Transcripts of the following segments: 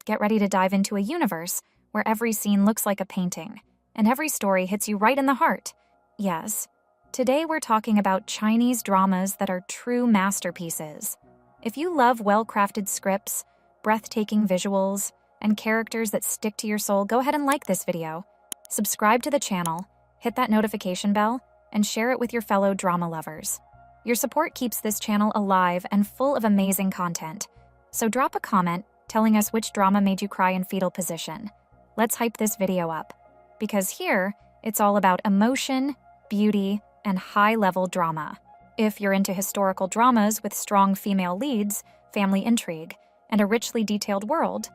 get ready to dive into a universe where every scene looks like a painting, and every story hits you right in the heart. Yes, today we're talking about Chinese dramas that are true masterpieces. If you love well-crafted scripts, breathtaking visuals, and characters that stick to your soul, go ahead and like this video. Subscribe to the channel, hit that notification bell, and share it with your fellow drama lovers. Your support keeps this channel alive and full of amazing content. So drop a comment telling us which drama made you cry in fetal position. Let's hype this video up, because here, it's all about emotion, beauty, and high-level drama. If you're into historical dramas with strong female leads, family intrigue, and a richly detailed world,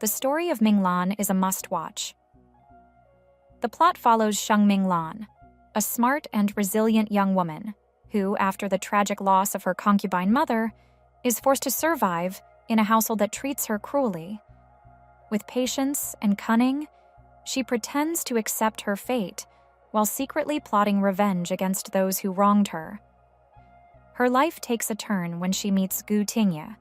The Story of Minglan is a must-watch. The plot follows Minglan, a smart and resilient young woman who, after the tragic loss of her concubine mother, is forced to survive in a household that treats her cruelly. With patience and cunning, she pretends to accept her fate while secretly plotting revenge against those who wronged her. Her life takes a turn when she meets Gu Tingye,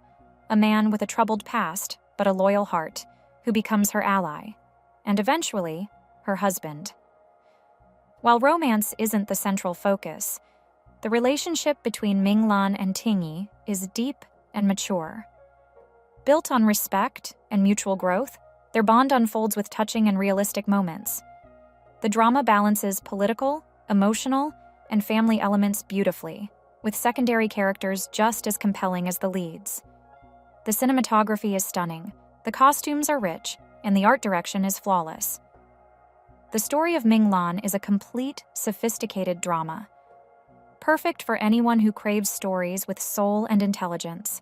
a man with a troubled past but a loyal heart, who becomes her ally, and eventually, her husband. While romance isn't the central focus, the relationship between Minglan and Tingye is deep and mature. Built on respect and mutual growth, their bond unfolds with touching and realistic moments. The drama balances political, emotional, and family elements beautifully, with secondary characters just as compelling as the leads. The cinematography is stunning, the costumes are rich, and the art direction is flawless. The Story of Minglan is a complete, sophisticated drama, perfect for anyone who craves stories with soul and intelligence.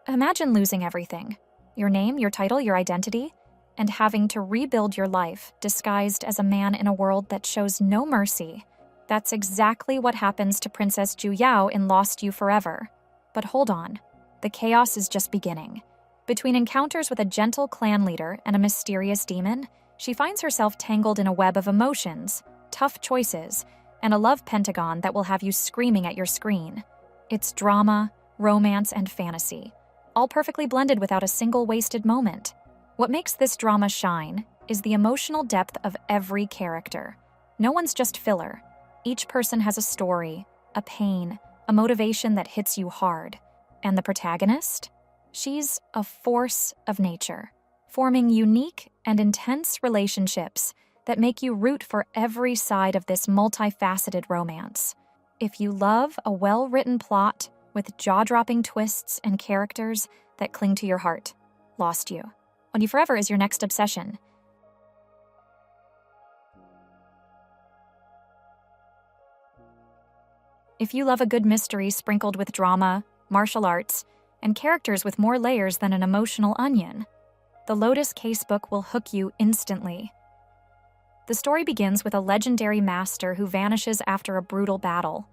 Imagine losing everything: your name, your title, your identity, and having to rebuild your life disguised as a man in a world that shows no mercy. That's exactly what happens to Princess Ju Yao in Lost You Forever. But hold on, the chaos is just beginning. Between encounters with a gentle clan leader and a mysterious demon, she finds herself tangled in a web of emotions, tough choices, and a love pentagon that will have you screaming at your screen. It's drama, romance, and fantasy, all perfectly blended without a single wasted moment. What makes this drama shine is the emotional depth of every character. No one's just filler. Each person has a story, a pain, a motivation that hits you hard. And the protagonist? She's a force of nature, forming unique and intense relationships that make you root for every side of this multifaceted romance. If you love a well-written plot with jaw-dropping twists and characters that cling to your heart, Lost You Forever is your next obsession. If you love a good mystery sprinkled with drama, martial arts, and characters with more layers than an emotional onion, the Lotus Casebook will hook you instantly. The story begins with a legendary master who vanishes after a brutal battle,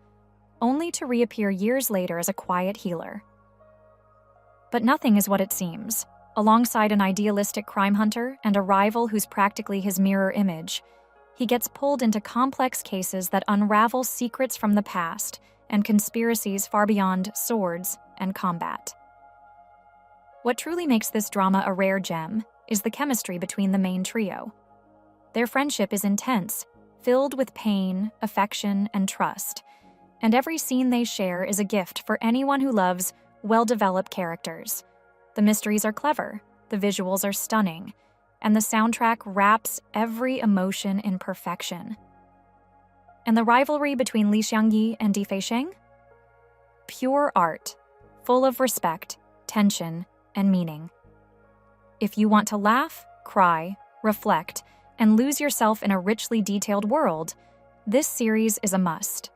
only to reappear years later as a quiet healer. But nothing is what it seems. Alongside an idealistic crime hunter and a rival who's practically his mirror image, he gets pulled into complex cases that unravel secrets from the past and conspiracies far beyond swords and combat. What truly makes this drama a rare gem is the chemistry between the main trio. Their friendship is intense, filled with pain, affection, and trust, and every scene they share is a gift for anyone who loves well-developed characters. The mysteries are clever, the visuals are stunning, and the soundtrack wraps every emotion in perfection. And the rivalry between Xianxia and Di Feisheng? Pure art, full of respect, tension, and meaning. If you want to laugh, cry, reflect, and lose yourself in a richly detailed world, this series is a must.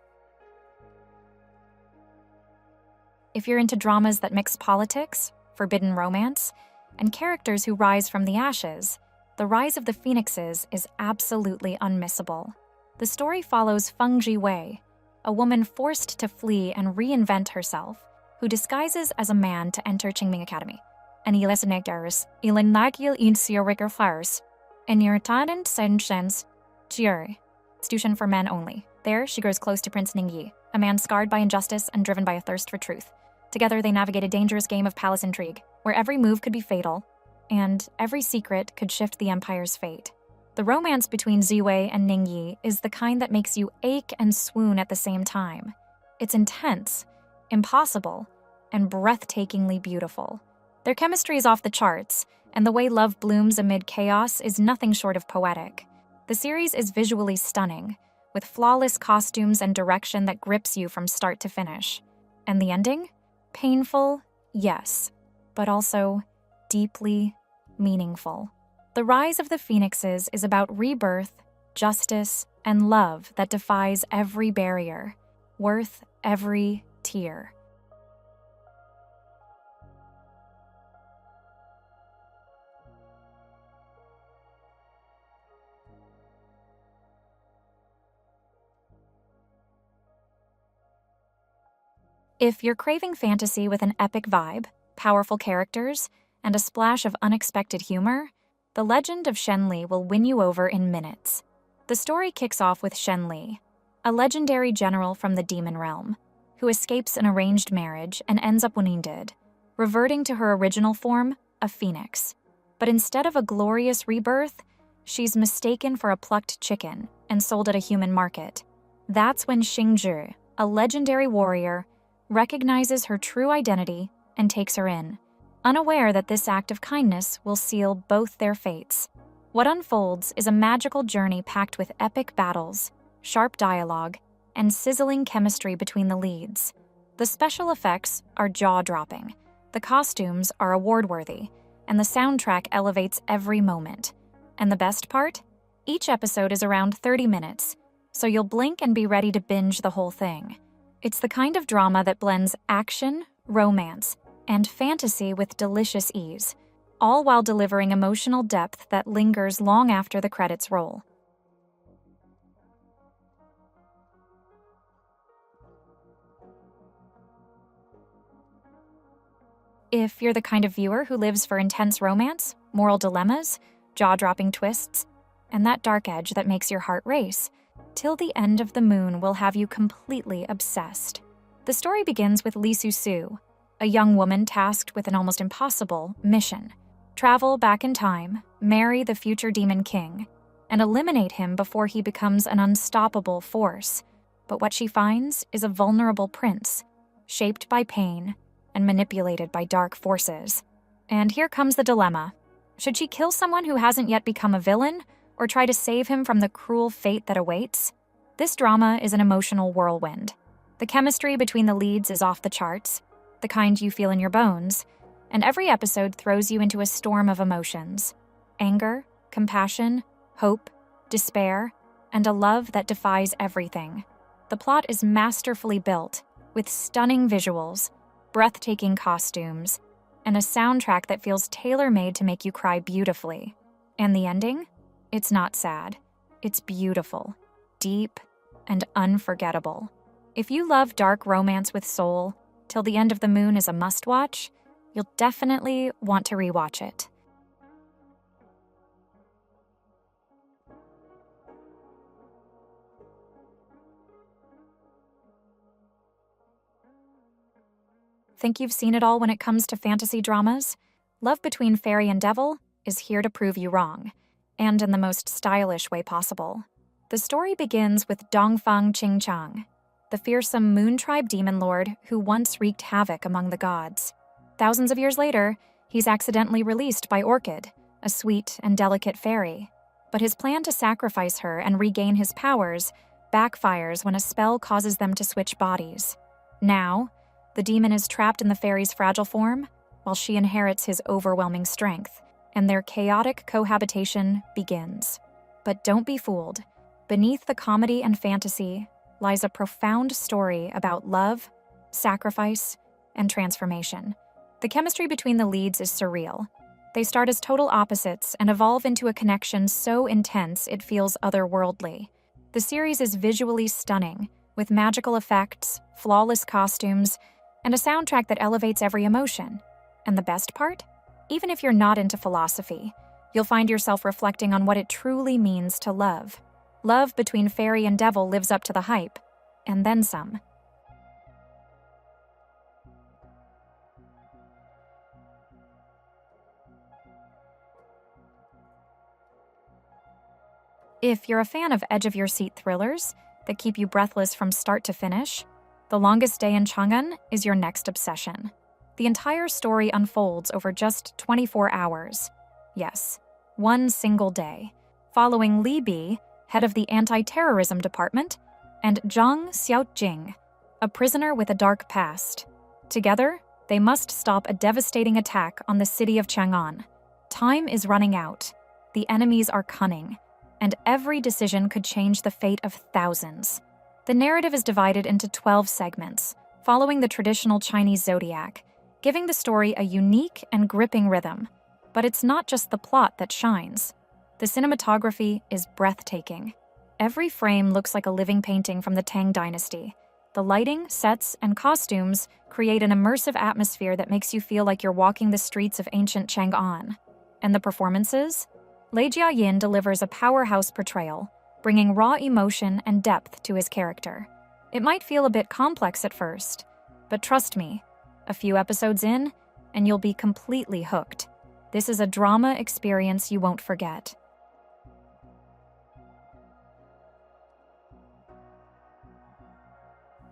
If you're into dramas that mix politics, forbidden romance, and characters who rise from the ashes, The Rise of the Phoenixes is absolutely unmissable. The story follows Feng Jiwei, a woman forced to flee and reinvent herself, who disguises as a man to enter Qingming Academy. And ilesenegers, ilenagil insioriger fires, and irritant senshens, jier. It's tuition for men only. There, she grows close to Prince Ningyi, a man scarred by injustice and driven by a thirst for truth. Together, they navigate a dangerous game of palace intrigue, where every move could be fatal, and every secret could shift the empire's fate. The romance between Ziwei and Ningyi is the kind that makes you ache and swoon at the same time. It's intense, impossible, and breathtakingly beautiful. Their chemistry is off the charts, and the way love blooms amid chaos is nothing short of poetic. The series is visually stunning, with flawless costumes and direction that grips you from start to finish. And the ending? Painful, yes, but also deeply meaningful. The Rise of the Phoenixes is about rebirth, justice, and love that defies every barrier, worth every tear. If you're craving fantasy with an epic vibe, powerful characters, and a splash of unexpected humor, The Legend of Shen Li will win you over in minutes. The story kicks off with Shen Li, a legendary general from the demon realm, who escapes an arranged marriage and ends up wounded, reverting to her original form, a phoenix. But instead of a glorious rebirth, she's mistaken for a plucked chicken and sold at a human market. That's when Xingzhi, a legendary warrior, recognizes her true identity and takes her in, unaware that this act of kindness will seal both their fates. What unfolds is a magical journey packed with epic battles, sharp dialogue, and sizzling chemistry between the leads. The special effects are jaw-dropping, the costumes are award-worthy, and the soundtrack elevates every moment. And the best part? Each episode is around 30 minutes, so you'll blink and be ready to binge the whole thing. It's the kind of drama that blends action, romance, and fantasy with delicious ease, all while delivering emotional depth that lingers long after the credits roll. If you're the kind of viewer who lives for intense romance, moral dilemmas, jaw-dropping twists, and that dark edge that makes your heart race, Till the End of the Moon will have you completely obsessed. The story begins with Li Su, a young woman tasked with an almost impossible mission: travel back in time, marry the future demon king, and eliminate him before he becomes an unstoppable force. But what she finds is a vulnerable prince, shaped by pain and manipulated by dark forces. And here comes the dilemma. Should she kill someone who hasn't yet become a villain, or try to save him from the cruel fate that awaits? This drama is an emotional whirlwind. The chemistry between the leads is off the charts, the kind you feel in your bones, and every episode throws you into a storm of emotions: anger, compassion, hope, despair, and a love that defies everything. The plot is masterfully built, with stunning visuals, breathtaking costumes, and a soundtrack that feels tailor-made to make you cry beautifully. And the ending? It's not sad. It's beautiful, deep, and unforgettable. If you love dark romance with soul, Till the End of the Moon is a must-watch. You'll definitely want to rewatch it. Think you've seen it all when it comes to fantasy dramas? Love Between Fairy and Devil is here to prove you wrong, and in the most stylish way possible. The story begins with Dongfang Qingchang, the fearsome Moon Tribe demon lord who once wreaked havoc among the gods. Thousands of years later, he's accidentally released by Orchid, a sweet and delicate fairy. But his plan to sacrifice her and regain his powers backfires when a spell causes them to switch bodies. Now, the demon is trapped in the fairy's fragile form, while she inherits his overwhelming strength, and their chaotic cohabitation begins. But don't be fooled. Beneath the comedy and fantasy lies a profound story about love, sacrifice, and transformation. The chemistry between the leads is surreal. They start as total opposites and evolve into a connection so intense it feels otherworldly. The series is visually stunning, with magical effects, flawless costumes, and a soundtrack that elevates every emotion. And the best part? Even if you're not into philosophy, you'll find yourself reflecting on what it truly means to love. Love Between Fairy and Devil lives up to the hype, and then some. If you're a fan of edge-of-your-seat thrillers that keep you breathless from start to finish, The Longest Day in Chang'an is your next obsession. The entire story unfolds over just 24 hours. Yes, one single day, following Li Bi, head of the anti-terrorism department, and Zhang Xiaojing, a prisoner with a dark past. Together, they must stop a devastating attack on the city of Chang'an. Time is running out, the enemies are cunning, and every decision could change the fate of thousands. The narrative is divided into 12 segments, following the traditional Chinese zodiac, giving the story a unique and gripping rhythm. But it's not just the plot that shines. The cinematography is breathtaking. Every frame looks like a living painting from the Tang Dynasty. The lighting, sets, and costumes create an immersive atmosphere that makes you feel like you're walking the streets of ancient Chang'an. And the performances? Lei Jiayin delivers a powerhouse portrayal, bringing raw emotion and depth to his character. It might feel a bit complex at first, but trust me, a few episodes in, and you'll be completely hooked. This is a drama experience you won't forget.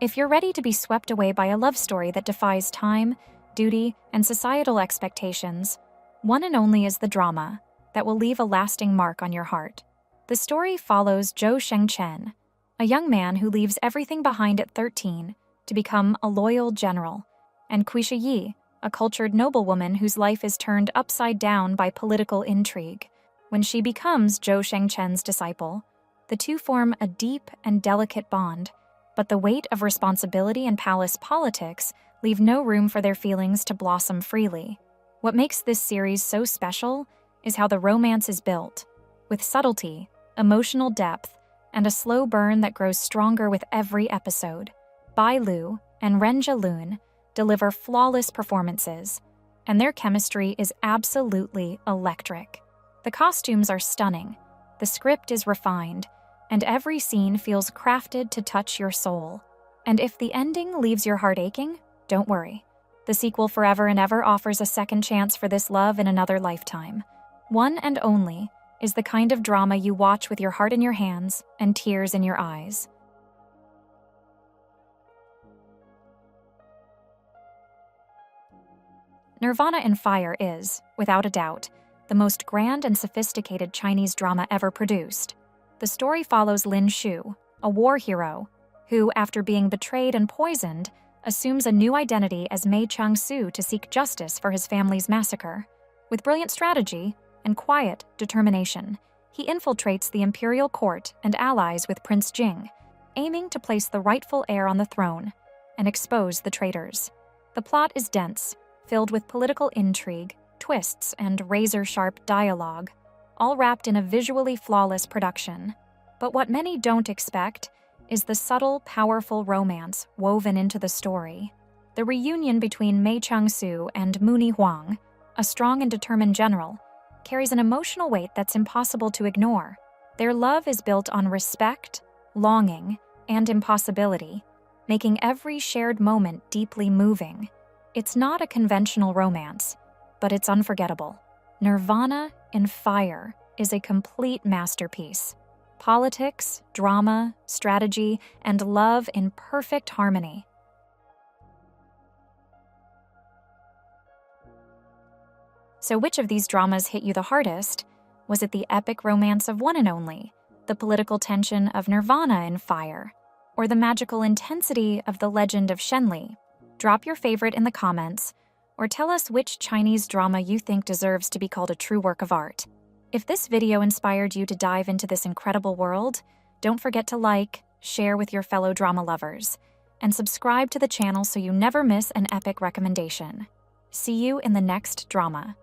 If you're ready to be swept away by a love story that defies time, duty, and societal expectations, One and Only is the drama that will leave a lasting mark on your heart. The story follows Zhou Shengchen, a young man who leaves everything behind at 13 to become a loyal general, and Wuxia Yi, a cultured noblewoman whose life is turned upside down by political intrigue. When she becomes Zhou Shengchen's disciple, the two form a deep and delicate bond, but the weight of responsibility and palace politics leave no room for their feelings to blossom freely. What makes this series so special is how the romance is built, with subtlety, emotional depth, and a slow burn that grows stronger with every episode. Bai Lu and Ren Zhelun deliver flawless performances, and their chemistry is absolutely electric. The costumes are stunning, the script is refined, and every scene feels crafted to touch your soul. And if the ending leaves your heart aching, don't worry. The sequel Forever and Ever offers a second chance for this love in another lifetime. One and Only is the kind of drama you watch with your heart in your hands and tears in your eyes. Nirvana in Fire is, without a doubt, the most grand and sophisticated Chinese drama ever produced. The story follows Lin Shu, a war hero, who, after being betrayed and poisoned, assumes a new identity as Mei Changsu to seek justice for his family's massacre. With brilliant strategy and quiet determination, he infiltrates the imperial court and allies with Prince Jing, aiming to place the rightful heir on the throne and expose the traitors. The plot is dense, filled with political intrigue, twists, and razor-sharp dialogue, all wrapped in a visually flawless production. But what many don't expect is the subtle, powerful romance woven into the story. The reunion between Mei Changsu and Muni Huang, a strong and determined general, carries an emotional weight that's impossible to ignore. Their love is built on respect, longing, and impossibility, making every shared moment deeply moving. It's not a conventional romance, but it's unforgettable. Nirvana in Fire is a complete masterpiece. Politics, drama, strategy, and love in perfect harmony. So which of these dramas hit you the hardest? Was it the epic romance of One and Only, the political tension of Nirvana in Fire, or the magical intensity of The Legend of Shen Li? Drop your favorite in the comments, or tell us which Chinese drama you think deserves to be called a true work of art. If this video inspired you to dive into this incredible world, don't forget to like, share with your fellow drama lovers, and subscribe to the channel so you never miss an epic recommendation. See you in the next drama.